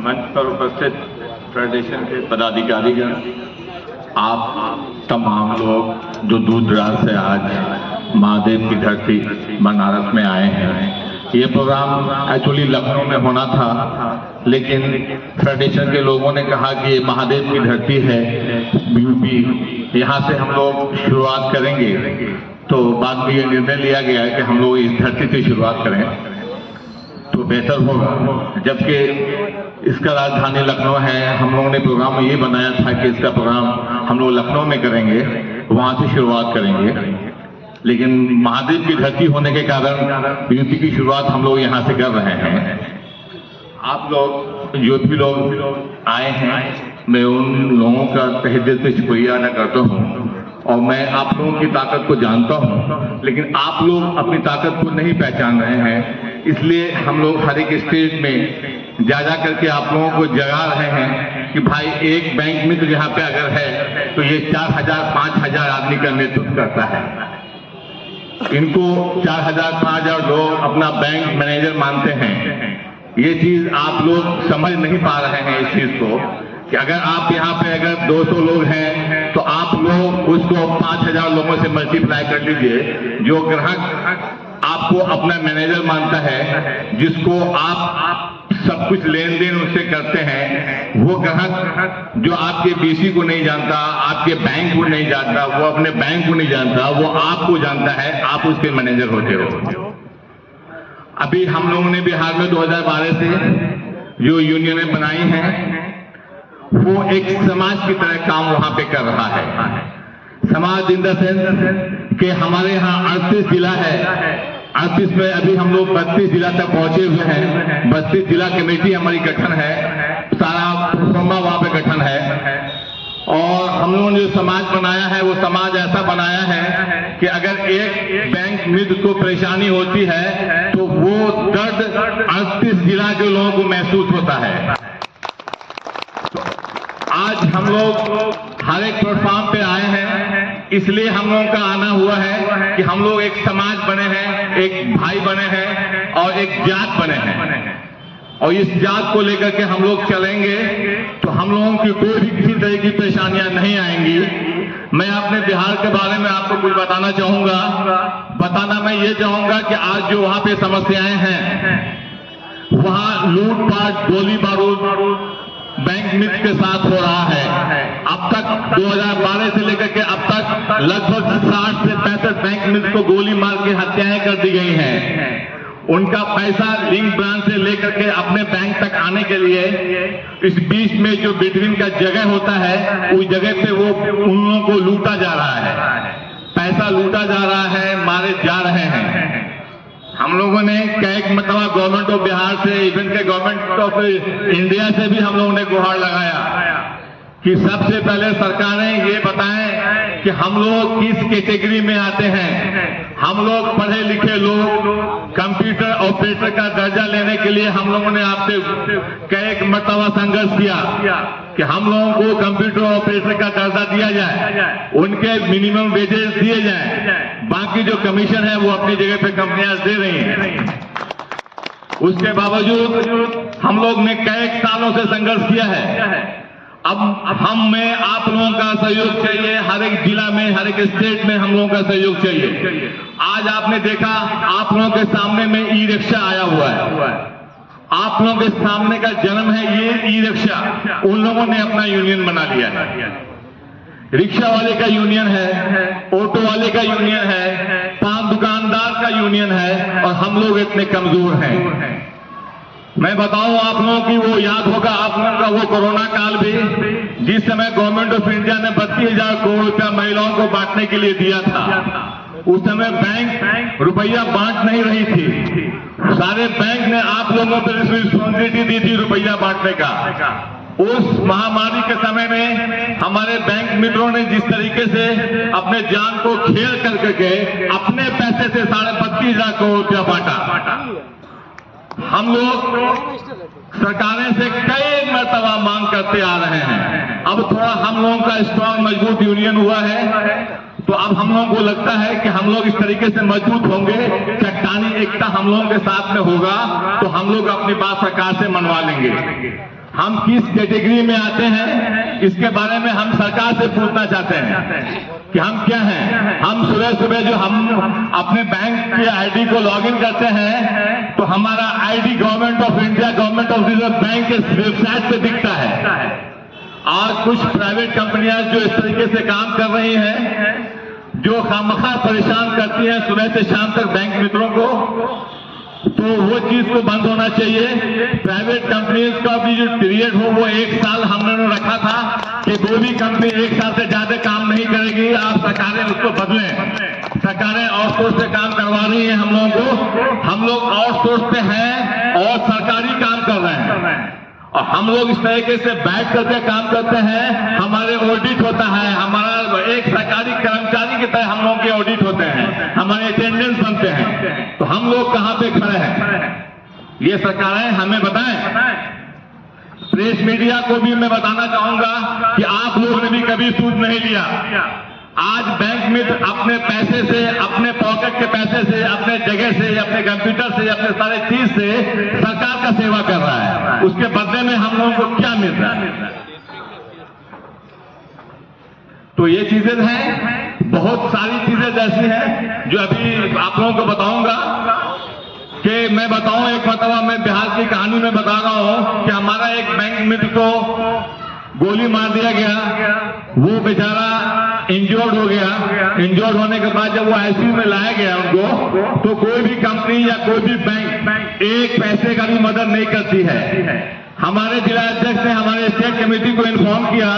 मंच पर उपस्थित फेडरेशन के पदाधिकारीगण, आप तमाम लोग जो दूर दराज से आज महादेव की धरती बनारस में आए हैं। ये प्रोग्राम एक्चुअली लखनऊ में होना था, लेकिन फेडरेशन के लोगों ने कहा कि ये महादेव की धरती है यूपी, यहाँ से हम लोग शुरुआत करेंगे। तो बाद में ये निर्णय लिया गया है कि हम लोग इस धरती से शुरुआत करें तो बेहतर होगा, जबकि इसका राजधानी लखनऊ है। हम लोगों ने प्रोग्राम ये बनाया था कि इसका प्रोग्राम हम लोग लखनऊ में करेंगे, वहां से शुरुआत करेंगे, लेकिन महादेव की धरती होने के कारण यूपी की शुरुआत हम लोग यहाँ से कर रहे हैं। आप लोग जो भी लोग आए हैं, मैं उन लोगों का तहे दिल से शुक्रिया अदा करता हूँ और मैं आप लोगों की ताकत को जानता हूँ, लेकिन आप लोग अपनी ताकत को नहीं पहचान रहे हैं। इसलिए हम लोग हर एक स्टेट में जा करके आप लोगों को जगा रहे हैं कि भाई एक बैंक मित्र यहाँ पे अगर है तो ये 4000-5000 आदमी का नेतृत्व करता है। इनको 4000-5000 लोग अपना बैंक मैनेजर मानते हैं। ये चीज आप लोग समझ नहीं पा रहे हैं इस चीज को कि अगर आप यहाँ पे अगर 200 लोग हैं तो आप लोग उसको 5000 लोगों से मल्टीप्लाई कर लीजिए। जो ग्राहक आपको अपना मैनेजर मानता है, जिसको आप सब कुछ लेन देन उससे करते हैं, वो ग्राहक जो आपके बीसी को नहीं जानता, आपके बैंक को नहीं जानता, वो अपने बैंक को नहीं जानता, वो आपको जानता है, आप उसके मैनेजर होते हो। अभी हम लोगों ने बिहार में 2012 से जो यूनियनें बनाई हैं, वो एक समाज की तरह काम वहां पे कर रहा है। समाज इन द सेंस कि हमारे यहाँ 38 जिला है, 38 में अभी हम लोग 32 जिला तक पहुंचे हुए हैं। 32 जिला कमेटी हमारी गठन है, सारा प्रोफार्मा वहां पे गठन है। और हम लोगों ने जो समाज बनाया है, वो समाज ऐसा बनाया है कि अगर एक बैंक मित्र को परेशानी होती है तो वो दर्द 38 जिला के लोगों को महसूस होता है। आज हम लोग हर एक प्लेटफॉर्म पे आए हैं, इसलिए हम लोगों का आना हुआ है कि हम लोग एक समाज बने हैं, एक भाई बने हैं और एक जात बने हैं। और इस जात को लेकर के हम लोग चलेंगे तो हम लोगों की कोई भी किसी तरह की परेशानियां नहीं आएंगी। मैं अपने बिहार के बारे में आपको कुछ बताना चाहूंगा। मैं ये चाहूंगा कि आज जो वहां पे समस्याएं हैं, वहां लूटपाट, गोली बारूद बैंक मित्र के साथ हो रहा है। अब तक 2012 से लेकर के अब तक लगभग 60 से 65 बैंक मित्र को गोली मार के हत्याएं कर दी गई हैं। उनका पैसा लिंक ब्रांच से लेकर के अपने बैंक तक आने के लिए इस बीच में जो बिटवीन का जगह होता है, उस जगह पे वो उन लोगों को लूटा जा रहा है, पैसा लूटा जा रहा है, मारे जा रहे हैं। हम लोगों ने कई मतलब गवर्नमेंट ऑफ बिहार से, इवन के गवर्नमेंट ऑफ इंडिया से भी हम लोगों ने गुहार लगाया कि सबसे पहले सरकारें ये बताएं कि हम लोग किस कैटेगरी में आते हैं। हम लोग पढ़े लिखे लोग कंप्यूटर ऑपरेटर का दर्जा लेने के लिए हम लोगों ने आपसे कई मरतबा संघर्ष किया कि हम लोगों को कंप्यूटर ऑपरेटर का दर्जा दिया जाए, उनके मिनिमम वेजेस दिए जाए, बाकी जो कमीशन है वो अपनी जगह पे कंपनियां दे रही हैं। उसके बावजूद हम लोग ने कई सालों से संघर्ष किया है। अब हमें आप लोगों का सहयोग चाहिए, हर एक जिला में, हर एक स्टेट में हम लोगों का सहयोग चाहिए। आज आपने देखा आप लोगों के सामने में ई रिक्शा आया हुआ है। आप लोगों के सामने का जन्म है ये ई रिक्शा, उन लोगों ने अपना यूनियन बना लिया है। रिक्शा वाले का यूनियन है, ऑटो वाले का यूनियन है, पान दुकानदार का यूनियन है, और हम लोग इतने कमजोर हैं। मैं बताऊं आप लोगों की, वो याद होगा आप लोगों का वो कोरोना काल भी, जिस समय गवर्नमेंट ऑफ इंडिया ने 32,000 करोड़ रुपया महिलाओं को बांटने के लिए दिया था। उस समय बैंक रुपया बांट नहीं रही थी, सारे बैंक ने आप लोगों पर रिस्पॉन्सिबिलिटी दी थी रुपया बांटने का। उस महामारी के समय में हमारे बैंक मित्रों ने जिस तरीके से अपने जान को खेल करके अपने पैसे से 32,500 करोड़ रुपया बांटा। हम लोग सरकारें से कई मरतबा मांग करते आ रहे हैं। अब थोड़ा हम लोगों का स्ट्रांग मजबूत यूनियन हुआ है तो अब हम लोगों को लगता है कि हम लोग इस तरीके से मजबूत होंगे, चट्टानी एकता हम लोगों के साथ में होगा तो हम लोग अपनी बात सरकार से मनवा लेंगे। हम किस कैटेगरी में आते हैं इसके बारे में हम सरकार से पूछना चाहते हैं कि हम क्या हैं। हम सुबह सुबह जो हम अपने बैंक के आईडी को लॉगिन करते हैं तो हमारा ID government of India, government of reserve bank के वेबसाइट पे दिखता है। और कुछ प्राइवेट कंपनियां जो इस तरीके से काम कर रही हैं, जो खामखा परेशान करती हैं सुबह से शाम तक बैंक मित्रों को, तो वो चीज को बंद होना चाहिए। प्राइवेट कंपनीज का भी जो पीरियड हो वो 1 साल हमने रखा था कि कोई भी कंपनी 1 साल से ज्यादा काम नहीं करेगी। आप सरकारें उसको बदलें। सरकारें आउटसोर्स से काम करवा रही हैं हम लोगों को, हम लोग आउटसोर्स पे हैं और सरकारी काम कर रहे हैं। और हम लोग इस तरीके से बैठ करके काम करते हैं, हमारे ऑडिट होता है, हमारा एक सरकारी कर्मचारी की तरह हम लोगों के ऑडिट होते हैं, हमारे अटेंडेंस बनते हैं। तो हम लोग कहां पे खड़े हैं ये सरकारें हमें बताएं। प्रेस मीडिया को भी मैं बताना चाहूंगा कि आप लोगों ने भी कभी सूद नहीं लिया। आज बैंक मित्र अपने पैसे से, अपने पॉकेट के पैसे से, अपने जगह से, अपने कंप्यूटर से, अपने सारे चीज से सरकार का सेवा कर रहा है। उसके बदले में हम लोगों को क्या मिल रहा है? तो ये चीजें हैं, बहुत सारी चीजें जैसी हैं जो अभी आप लोगों को बताऊंगा। कि मैं बताऊं, एक मतलब मैं बिहार की कहानी में बता रहा हूं कि हमारा एक बैंक मित्र को गोली मार दिया गया, वो बेचारा इंजर्ड हो गया। इंजर्ड होने के बाद जब वो आईसीयू में लाया गया उनको, तो कोई भी कंपनी या कोई भी बैंक एक पैसे का भी मदद नहीं करती है। हमारे जिला अध्यक्ष ने हमारे स्टेट कमेटी को इन्फॉर्म किया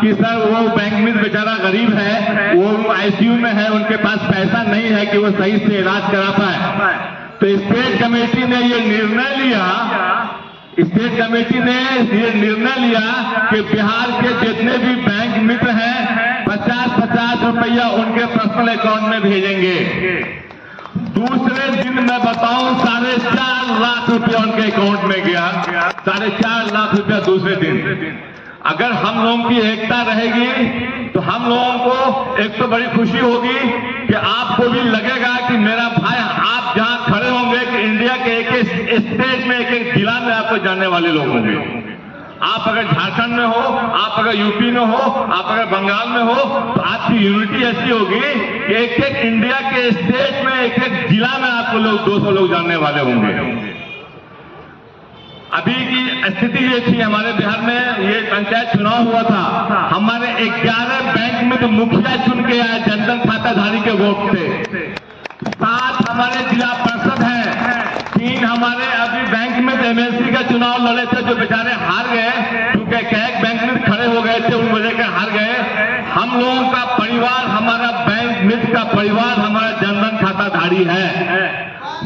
कि सर वो बैंक में बेचारा गरीब है, वो आईसीयू में है, उनके पास पैसा नहीं है कि वो सही से इलाज करा पाए। तो स्टेट कमेटी ने ये निर्णय लिया, स्टेट कमेटी ने ये निर्णय लिया कि बिहार के जितने भी बैंक मित्र हैं 50-50 रुपया उनके पर्सनल अकाउंट में भेजेंगे। दूसरे दिन मैं बताऊं 4.5 लाख रुपया उनके अकाउंट में गया, 4.5 लाख रुपया दूसरे दिन। अगर हम लोगों की एकता रहेगी तो हम लोगों को एक तो बड़ी खुशी होगी कि आपको भी लगेगा कि मेरा भाई, आप जहां खड़े होंगे कि इंडिया के एक स्टेट में, एक जिला में आपको जानने वाले लोग होंगे। आप अगर झारखंड में हो, आप अगर यूपी में हो, आप अगर बंगाल में हो, तो आपकी यूनिटी ऐसी होगी कि एक इंडिया के स्टेट में, एक जिला में आपको लोग 200 लोग जानने वाले होंगे। अभी की स्थिति ये थी, हमारे बिहार में ये पंचायत चुनाव हुआ था, हमारे 11 बैंक में तो मुखिया चुन के आए जनधन खाताधारी के वोट से। 7 हमारे जिला परिषद हैं, 3 हमारे अभी बैंक में एमएलसी का चुनाव लड़े थे जो बेचारे हार गए, क्योंकि एक बैंक में खड़े हो गए थे, उन वजह से हार गए। हम लोगों का परिवार, हमारा बैंक मित्र का परिवार हमारा जनधन खाताधारी है,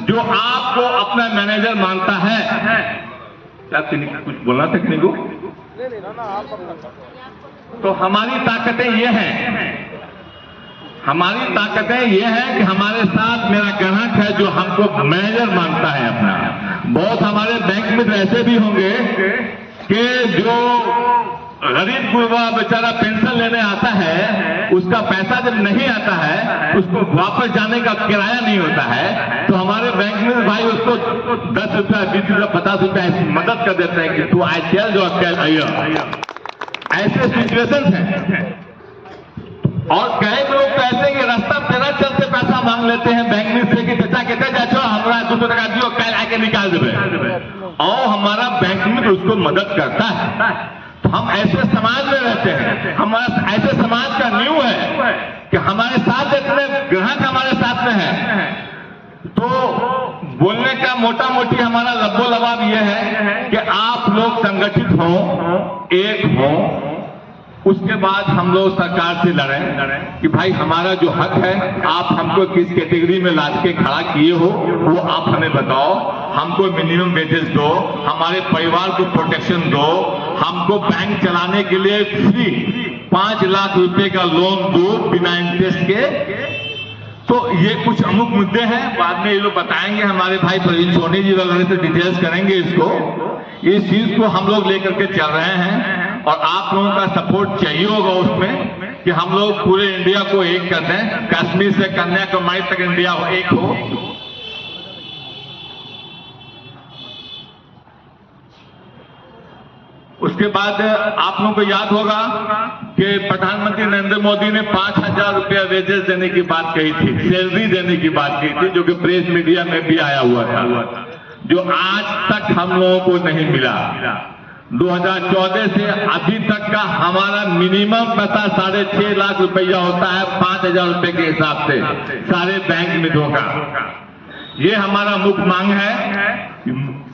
जो आपको अपना मैनेजर मानता है। क्या कुछ बोलना था किसी को? तो हमारी ताकतें ये हैं, हमारी ताकतें ये हैं कि हमारे साथ मेरा ग्राहक है जो हमको मैनेजर मानता है अपना। बहुत हमारे बैंक में ऐसे भी होंगे कि जो गरीब गुरबा बेचारा पेंशन लेने आता है, उसका पैसा जब नहीं आता है, उसको वापस जाने का किराया नहीं होता है, तो हमारे बैंक में भाई उसको 10 रुपया, 20 रुपया, 50 रुपया मदद कर देते हैं कि तू आई चल जो ऐसे सिचुएशन हैं। और कई लोग तो ऐसे कि रास्ता तेरा चलते पैसा मांग लेते हैं बैंक में से कि चाचा कहते जाचो हमारा 200 टका दियो, कल आके निकाल देवे, और हमारा बैंक में तो उसको मदद करता है। तो हम ऐसे समाज में रहते हैं, हमारा ऐसे समाज का न्यू है कि हमारे साथ इतने ग्राहक हमारे साथ में है। तो बोलने का मोटा मोटी हमारा लब्बो लबाब यह है कि आप लोग संगठित हो, एक हो, उसके बाद हम लोग सरकार से लड़ें कि भाई हमारा जो हक है, आप हमको किस कैटेगरी में लाद के खड़ा किए हो वो आप हमें बताओ। हमको मिनिमम वेजेस दो, हमारे परिवार को प्रोटेक्शन दो, हमको बैंक चलाने के लिए फ्री 5 लाख रुपए का लोन दो बिना इंटरेस्ट के। तो ये कुछ अमुक मुद्दे हैं, बाद में ये लोग बताएंगे, हमारे भाई प्रवीण सोनी जी वगैरह से डिटेल्स करेंगे इसको। इस चीज को हम लोग लेकर के चल रहे हैं और आप लोगों का सपोर्ट चाहिए होगा उसमें। कि हम लोग पूरे इंडिया को एक कर दें, कश्मीर से कन्याकुमारी तक इंडिया एक हो। उसके बाद आप लोगों को याद होगा कि प्रधानमंत्री नरेंद्र मोदी ने 5,000 रुपया वेजेस देने की बात कही थी, सैलरी देने की बात कही थी, जो कि प्रेस मीडिया में भी आया हुआ था, जो आज तक हम लोगों को नहीं मिला। 2014 से अभी तक का हमारा मिनिमम पता 6.5 लाख रुपया होता है 5,000 रुपए के हिसाब से सारे बैंक मित्रों का। ये हमारा मुख्य मांग है।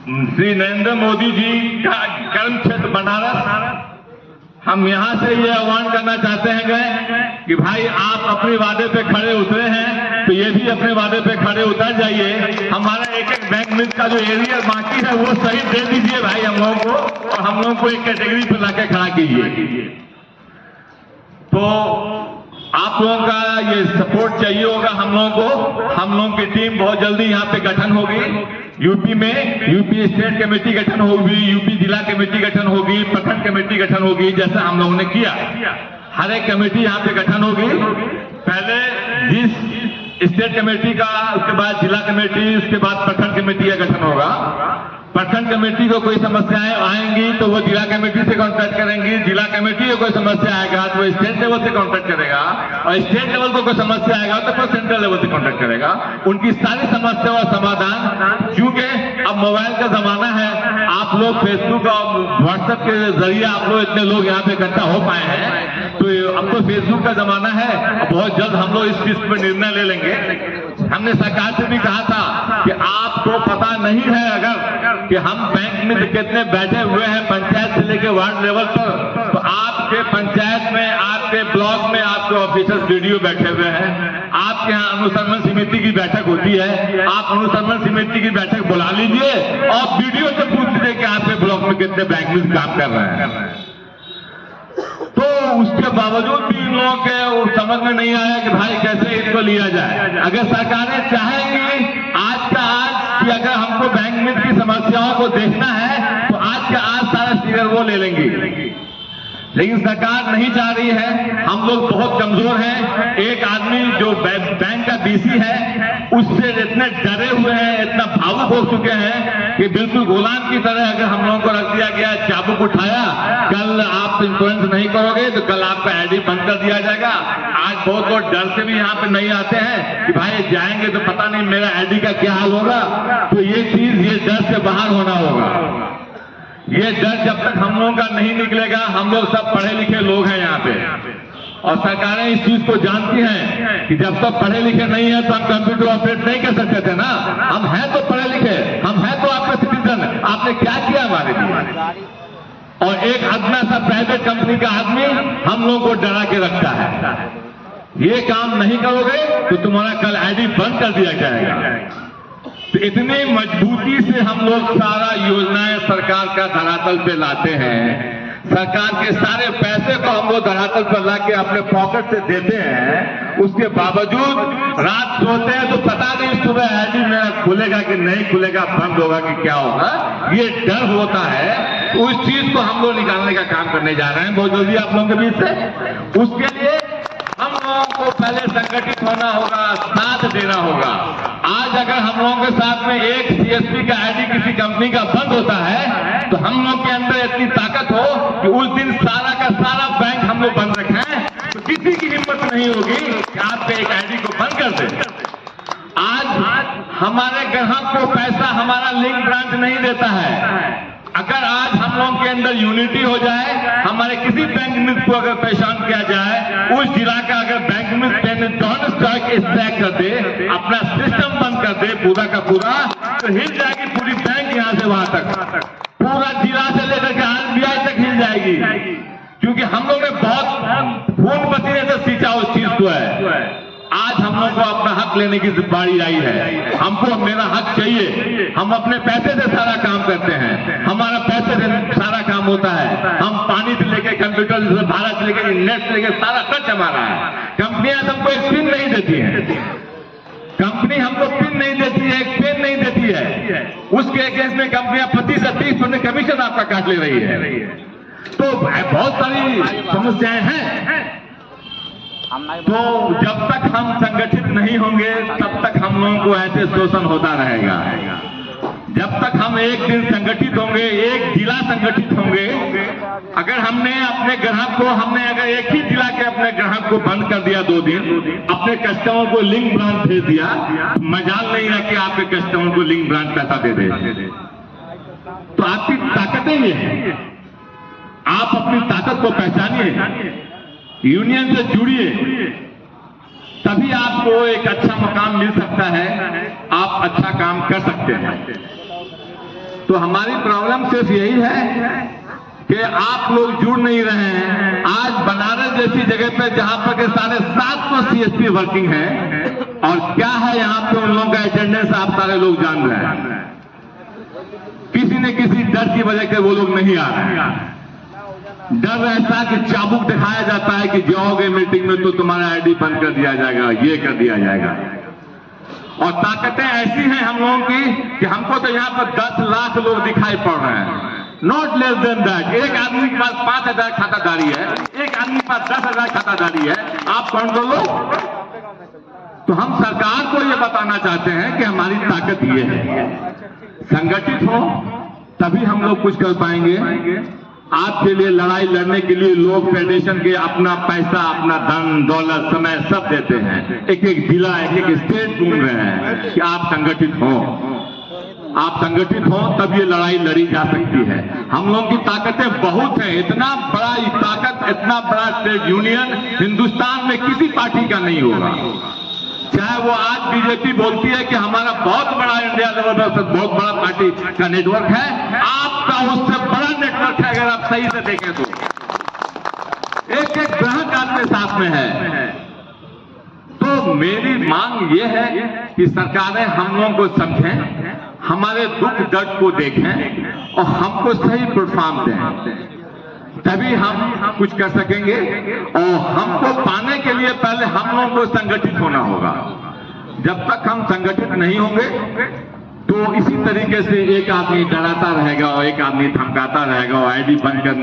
श्री नरेंद्र मोदी जी का कर्म क्षेत्र बनारस, हम यहां से ये आह्वान करना चाहते हैं कि भाई आप अपने वादे पे खड़े उतरे हैं तो ये भी अपने वादे पे खड़े उतर जाइए। हमारा एक एक बैंक मित्र का जो एरिया बाकी है वो सही दे दीजिए भाई हम लोगों को, और हम लोगों को एक कैटेगरी पे लाके खड़ा कीजिए। तो आप लोगों का ये सपोर्ट चाहिए होगा हम लोगों को। हम लोगों की टीम बहुत जल्दी यहाँ पे गठन होगी। यूपी में यूपी स्टेट कमेटी गठन होगी, यूपी जिला कमेटी गठन होगी, प्रखंड कमेटी गठन होगी, जैसा हम लोगों ने किया। हर एक कमेटी यहाँ पे गठन होगी। पहले जिस स्टेट कमेटी का, उसके बाद जिला कमेटी, उसके बाद प्रखंड कमेटी का गठन होगा। प्रखंड कमेटी को कोई समस्याएं आएंगी तो वो जिला कमेटी से कांटेक्ट करेंगी, जिला कमेटी को कोई समस्या आएगा तो वो स्टेट लेवल से कांटेक्ट करेगा, और स्टेट लेवल को कोई समस्या आएगा तो वो सेंट्रल लेवल से कांटेक्ट करेगा। उनकी सारी समस्या और समाधान, क्योंकि अब मोबाइल का जमाना है, आप लोग फेसबुक और व्हाट्सएप के जरिए आप लोग इतने लोग यहाँ पे इकट्ठा हो पाए हैं, तो अब तो फेसबुक का जमाना है। बहुत जल्द हम लोग इस चीज पर निर्णय ले लेंगे। हमने सरकार से भी कहा था कि आपको पता नहीं है अगर कि हम बैंक में कितने बैठे हुए हैं पंचायत से लेकर वार्ड लेवल पर, तो आपके पंचायत में, आपके ब्लॉक में आपके ऑफिसर्स वीडियो बैठे हुए हैं। आपके यहाँ अनुसंधान समिति की बैठक होती है, आप अनुसंधान समिति की बैठक बुला लीजिए और वीडियो से पूछ लीजिए कि आपके ब्लॉक में कितने बैंक में काम कर रहे हैं। तो उसके बावजूद भी इन लोगों के समझ में नहीं आया कि भाई कैसे इसको लिया जाए। अगर सरकारें चाहेंगी आज का आज कि अगर हमको बैंक में की समस्याओं को देखना है तो आज के आज सारा फिगर वो ले लेंगी, लेकिन सरकार नहीं चाह रही है। हम लोग बहुत कमजोर हैं। एक आदमी जो बैंक का बीसी है उससे इतने डरे हुए हैं, इतना भावुक हो चुके हैं कि बिल्कुल गुलाम की तरह अगर हम लोगों को रख दिया गया, चाबुक उठाया, कल आप इंश्योरेंस नहीं करोगे तो कल आपका आईडी बंद कर दिया जाएगा। आज बहुत लोग डर से भी यहाँ पे नहीं आते हैं कि भाई जाएंगे तो पता नहीं मेरा आईडी का क्या हाल होगा। तो ये चीज, ये डर से बाहर होना होगा। ये डर जब तक हम लोगों का नहीं निकलेगा, हम लोग सब पढ़े लिखे लोग हैं यहाँ पे, और सरकारें इस चीज को जानती हैं कि जब तक पढ़े लिखे नहीं है तो हम कंप्यूटर ऑपरेट नहीं कर सकते थे ना। हम हैं तो पढ़े लिखे, हम हैं तो आपका सिटीजन। आपने क्या किया हमारे लिए? और एक अदना सा प्राइवेट कंपनी का आदमी हम लोगों को डरा के रखता है, ये काम नहीं करोगे तो तुम्हारा कल आईडी बंद कर दिया जाएगा। तो इतनी मजबूती से हम लोग सारा योजनाएं सरकार का धरातल पे लाते हैं। सरकार के सारे पैसे को हम लोग धरातल पर लाके अपने पॉकेट से देते हैं। उसके बावजूद रात सोते हैं तो पता नहीं सुबह आईडी मेरा खुलेगा कि नहीं खुलेगा, बंद होगा कि क्या होगा, ये डर होता है। उस चीज को हम लोग निकालने का काम करने जा रहे हैं बहुत जल्दी आप लोगों के बीच से। उसके लिए हम लोगों को पहले संगठित होना होगा, साथ देना होगा। आज अगर हम लोगों के साथ में एक सीएसपी का आईडी किसी कंपनी का बंद होता है तो हम लोग के अंदर इतनी ताकत हो कि उस दिन सारा का सारा बैंक हम लोग बंद रखें तो किसी की हिम्मत नहीं होगी कि आपके एक आईडी को बंद कर दे। आज हमारे ग्राहक को पैसा हमारा लिंक ब्रांच नहीं देता है। अगर आज हम लोगों के अंदर यूनिटी हो जाए, हमारे किसी बैंक मित्र को अगर परेशान किया जाए, उस जिला का अगर बैंक मित्र स्टॉक स्ट्राइक कर दे, अपना सिस्टम बंद कर दे पूरा का पूरा, तो हिल जाएगी पूरी बैंक यहाँ से वहां तक, पूरा जिला से लेकर के आरबीआई तक हिल जाएगी। क्योंकि हम लोग ने बहुत खून पसीने से सींचा उस चीज को है। आज हम लोग को अपना हक लेने की बारी आई है। हमको मेरा हक चाहिए। हम अपने पैसे से सारा काम करते हैं, हमारा पैसे से सारा काम होता है। हम पानी से लेकर कंप्यूटर से, भारत से लेकर नेट से लेकर सारा खर्च हमारा है। कंपनियां हमको एक पिन नहीं देती है, कंपनी हमको पिन नहीं देती है, एक पेन नहीं देती है। उसके अगेंस्ट में कंपनियां 25-30% कमीशन आपका काट ले रही है। तो बहुत सारी समस्याएं हैं। तो जब तक हम संगठित नहीं होंगे तब तक हम लोगों को ऐसे शोषण होता रहेगा। जब तक हम एक दिन संगठित होंगे, एक जिला संगठित होंगे, अगर हमने अपने ग्राहक को अगर एक ही जिला के अपने ग्राहक को बंद कर दिया 2 दिन, अपने कस्टमर को लिंक ब्रांच भेज दिया, मजाल नहीं है कि आपके कस्टमर को लिंक ब्रांच पैसा दे दे। तो आपकी ताकतें ये हैं, आप अपनी ताकत को पहचानिए, यूनियन से जुड़िए, तभी आपको एक अच्छा मुकाम मिल सकता है, आप अच्छा काम कर सकते हैं। तो हमारी प्रॉब्लम सिर्फ यही है कि आप लोग जुड़ नहीं रहे हैं। आज बनारस जैसी जगह पे जहां पर के 750 CSP वर्किंग है, और क्या है यहाँ पे उन लोगों का अटेंडेंस आप सारे लोग जान रहे हैं। किसी न किसी डर की वजह से वो लोग नहीं आ रहे हैं। डर ऐसा कि चाबुक दिखाया जाता है कि जाओगे मीटिंग में तो तुम्हारा आईडी बंद कर दिया जाएगा, ये कर दिया जाएगा। और ताकतें ऐसी हैं हम लोगों की कि हमको तो यहाँ पर 10 लाख लोग दिखाई पड़ रहे हैं, नॉट लेस देन दैट। एक आदमी के पास 5000 खाताधारी है, एक आदमी के पास 10,000 खाताधारी है, आप काउंट कर लो। तो हम सरकार को ये बताना चाहते हैं कि हमारी ताकत ये है, संगठित हो तभी हम लोग कुछ कर पाएंगे। आपके लिए लड़ाई लड़ने के लिए लोग फेडरेशन के अपना पैसा, अपना धन दौलत, समय सब देते हैं। एक एक जिला, एक एक स्टेट ढूंढ रहे हैं कि आप संगठित हो, आप संगठित हो तब ये लड़ाई लड़ी जा सकती है। हम लोगों की ताकतें बहुत हैं, इतना बड़ा ताकत, इतना बड़ा ट्रेड यूनियन हिंदुस्तान में किसी पार्टी का नहीं होगा। चाहे वो आज बीजेपी बोलती है कि हमारा बहुत बड़ा इंडिया लेवल पर बहुत बड़ा पार्टी का नेटवर्क है, आपका उससे बड़ा नेटवर्क है अगर आप सही से देखें तो। एक एक ग्राहक आपके साथ में है। तो मेरी मांग ये है कि सरकारें हम लोगों को समझें, हमारे दुख दर्द को देखें और हमको सही प्लेटफॉर्म दें, तभी हम कुछ कर सकेंगे। और हमको पाने के लिए पहले हम लोगों को संगठित होना होगा। जब तक हम संगठित नहीं होंगे तो इसी तरीके से एक आदमी डराता रहेगा और एक आदमी धमकाता रहेगा और आईडी बंद कर